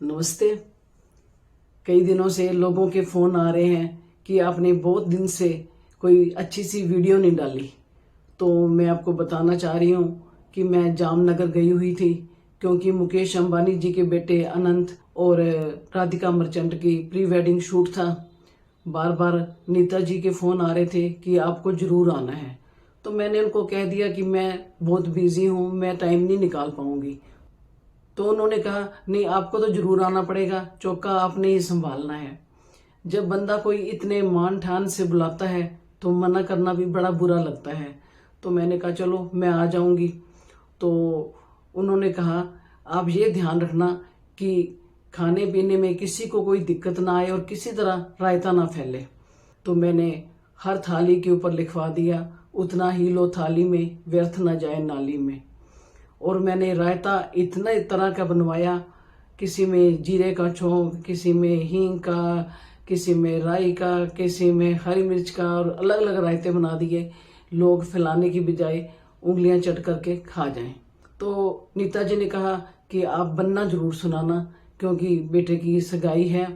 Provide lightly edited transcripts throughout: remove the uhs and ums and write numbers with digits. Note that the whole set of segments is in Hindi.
नमस्ते। कई दिनों से लोगों के फ़ोन आ रहे हैं कि आपने बहुत दिन से कोई अच्छी सी वीडियो नहीं डाली। तो मैं आपको बताना चाह रही हूँ कि मैं जामनगर गई हुई थी, क्योंकि मुकेश अंबानी जी के बेटे अनंत और राधिका मर्चेंट की प्री वेडिंग शूट था। बार बार नीता जी के फ़ोन आ रहे थे कि आपको ज़रूर आना है। तो मैंने उनको कह दिया कि मैं बहुत बिज़ी हूँ, मैं टाइम नहीं निकाल पाऊँगी। तो उन्होंने कहा नहीं, आपको तो जरूर आना पड़ेगा, चौका आपने ही संभालना है। जब बंदा कोई इतने मान ठान से बुलाता है तो मना करना भी बड़ा बुरा लगता है। तो मैंने कहा चलो मैं आ जाऊंगी। तो उन्होंने कहा आप ये ध्यान रखना कि खाने पीने में किसी को कोई दिक्कत ना आए और किसी तरह रायता ना फैले। तो मैंने हर थाली के ऊपर लिखवा दिया, उतना ही लो थाली में, व्यर्थ ना जाए नाली में। और मैंने रायता इतना तरह का बनवाया, किसी में जीरे का छोंक, किसी में हींग का, किसी में राई का, किसी में हरी मिर्च का, और अलग अलग रायते बना दिए। लोग फैलाने की बजाय उंगलियां चट करके खा जाएं। तो नीता जी ने कहा कि आप बनना जरूर सुनाना, क्योंकि बेटे की सगाई है।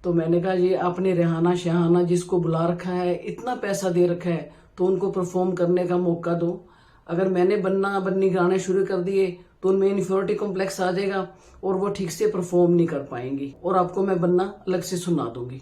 तो मैंने कहा ये आपने रेहाना शहाना जिसको बुला रखा है, इतना पैसा दे रखा है, तो उनको परफॉर्म करने का मौका दो। अगर मैंने बनना बन्नी गाने शुरू कर दिए तो उनमें इन्फियोरिटी कॉम्प्लेक्स आ जाएगा और वो ठीक से परफॉर्म नहीं कर पाएंगी, और आपको मैं बनना अलग से सुना दूंगी।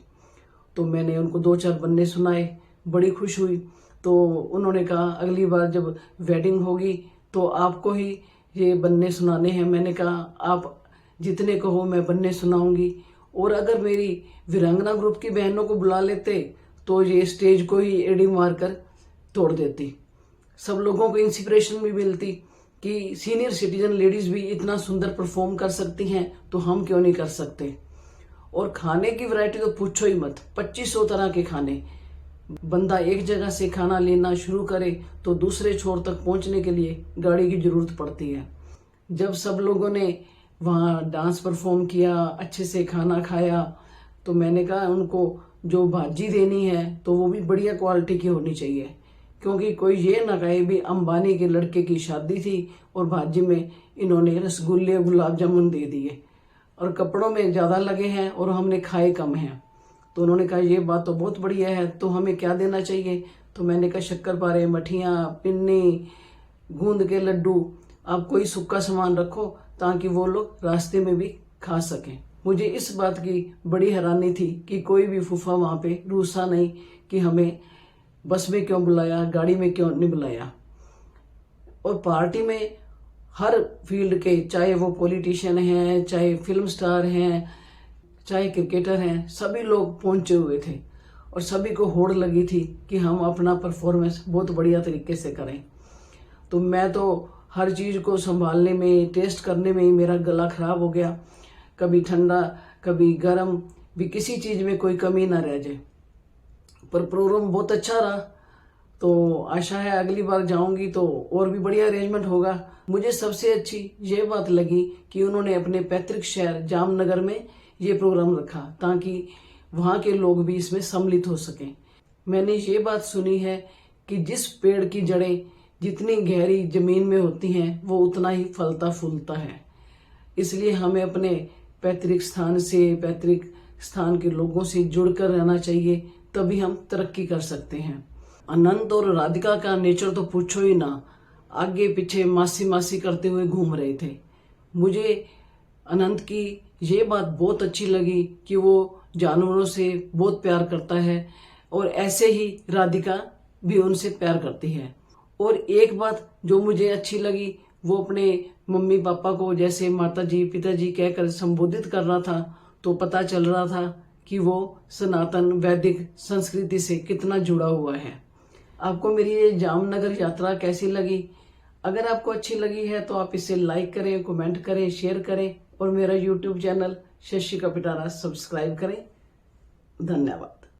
तो मैंने उनको 2-4 बन्ने सुनाए, बड़ी खुश हुई। तो उन्होंने कहा अगली बार जब वेडिंग होगी तो आपको ही ये बन्ने सुनाने हैं। मैंने कहा आप जितने कहो मैं बन्ने सुनाऊंगी। और अगर मेरी वीरांगना ग्रुप की बहनों को बुला लेते तो ये स्टेज को ही एड़ी मार कर तोड़ देती। सब लोगों को इंस्पिरेशन भी मिलती कि सीनियर सिटीजन लेडीज भी इतना सुंदर परफॉर्म कर सकती हैं, तो हम क्यों नहीं कर सकते। और खाने की वैरायटी तो पूछो ही मत, 2500 तरह के खाने। बंदा एक जगह से खाना लेना शुरू करे तो दूसरे छोर तक पहुंचने के लिए गाड़ी की जरूरत पड़ती है। जब सब लोगों ने वहाँ डांस परफॉर्म किया, अच्छे से खाना खाया, तो मैंने कहा उनको जो भाजी देनी है तो वो भी बढ़िया क्वालिटी की होनी चाहिए, क्योंकि कोई ये ना कहे भी अंबानी के लड़के की शादी थी और भाजी में इन्होंने रसगुल्ले गुलाब जामुन दे दिए और कपड़ों में ज़्यादा लगे हैं और हमने खाए कम हैं। तो उन्होंने कहा ये बात तो बहुत बढ़िया है, तो हमें क्या देना चाहिए। तो मैंने कहा शक्करपारे, मठियाँ, पिन्नी, गूंद के लड्डू, आप कोई सूखा सामान रखो ताकि वो लोग रास्ते में भी खा सकें। मुझे इस बात की बड़ी हैरानी थी कि कोई भी फूफा वहाँ पे रूसा नहीं कि हमें बस में क्यों बुलाया, गाड़ी में क्यों नहीं बुलाया। और पार्टी में हर फील्ड के, चाहे वो पॉलिटिशियन हैं, चाहे फिल्म स्टार हैं, चाहे क्रिकेटर हैं, सभी लोग पहुंचे हुए थे और सभी को होड़ लगी थी कि हम अपना परफॉर्मेंस बहुत बढ़िया तरीके से करें। तो मैं तो हर चीज़ को संभालने में, टेस्ट करने में ही मेरा गला खराब हो गया। कभी ठंडा कभी गर्म, भी किसी चीज़ में कोई कमी ना रह जाए। पर प्रोग्राम बहुत अच्छा रहा। तो आशा है अगली बार जाऊंगी तो और भी बढ़िया अरेंजमेंट होगा। मुझे सबसे अच्छी ये बात लगी कि उन्होंने अपने पैतृक शहर जामनगर में ये प्रोग्राम रखा ताकि वहाँ के लोग भी इसमें सम्मिलित हो सकें। मैंने ये बात सुनी है कि जिस पेड़ की जड़ें जितनी गहरी जमीन में होती हैं वो उतना ही फलता फूलता है। इसलिए हमें अपने पैतृक स्थान से, पैतृक स्थान के लोगों से जुड़कर रहना चाहिए, तभी हम तरक्की कर सकते हैं। अनंत और राधिका का नेचर तो पूछो ही ना, आगे पीछे मासी मासी करते हुए घूम रहे थे। मुझे अनंत की ये बात बहुत अच्छी लगी कि वो जानवरों से बहुत प्यार करता है और ऐसे ही राधिका भी उनसे प्यार करती है। और एक बात जो मुझे अच्छी लगी, वो अपने मम्मी पापा को जैसे माता जी पिताजी कहकर संबोधित कर रहा था, तो पता चल रहा था कि वो सनातन वैदिक संस्कृति से कितना जुड़ा हुआ है। आपको मेरी ये जामनगर यात्रा कैसी लगी? अगर आपको अच्छी लगी है तो आप इसे लाइक करें, कमेंट करें, शेयर करें और मेरा यूट्यूब चैनल शशि का पिटारा सब्सक्राइब करें। धन्यवाद।